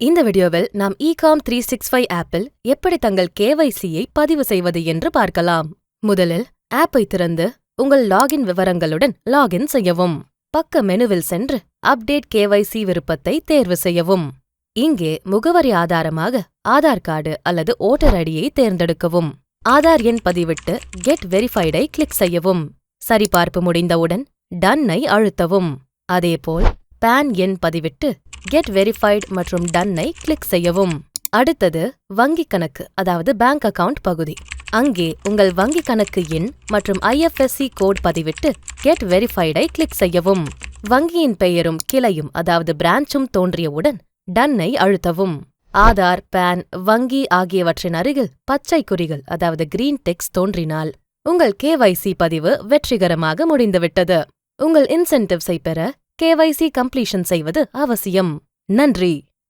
இந்த வீடியோவில் நாம் eCom 365 ஆப்பில் எப்படி தங்கள் KYC-யை பதிவு செய்வது என்று பார்க்கலாம். முதலில் ஆப்பை திறந்து உங்கள் லாகின் விவரங்களுடன் லாகின் செய்யவும். பக்க மெனுவில் சென்று அப்டேட் KYC விருப்பத்தை தேர்வு செய்யவும். இங்கே முகவரி ஆதாரமாக ஆதார் கார்டு அல்லது ஓட்டர் ஐடியை தேர்ந்தெடுக்கவும். ஆதார் எண் பதிவிட்டு கெட் வெரிஃபைடை கிளிக் செய்யவும். சரிபார்ப்பு முடிந்தவுடன் டன்னை அழுத்தவும். அதேபோல் பான் எண் பதிவிட்டு கெட் வெரிஃபைட் மற்றும் டன்னை கிளிக் செய்யவும். அடுத்தது வங்கிக் கணக்கு அதாவது பேங்க் அக்கவுண்ட் பகுதி. அங்கே உங்கள் வங்கிக் கணக்கு எண் மற்றும் IFSC கோட் பதிவிட்டு கெட் வெரிஃபைடை கிளிக் செய்யவும். வங்கியின் பெயரும் கிளையும் அதாவது பிரான்ச்சும் தோன்றியவுடன் டன்னை அழுத்தவும். ஆதார், பான், வங்கி ஆகியவற்றின் அருகில் பச்சை குறிகள் அதாவது கிரீன் டெக்ஸ்ட் தோன்றினால் உங்கள் KYC பதிவு வெற்றிகரமாக முடிந்துவிட்டது. உங்கள் இன்சென்டிவ்ஸை பெற KYC கம்ப்ளீஷன் செய்வது அவசியம். நன்றி.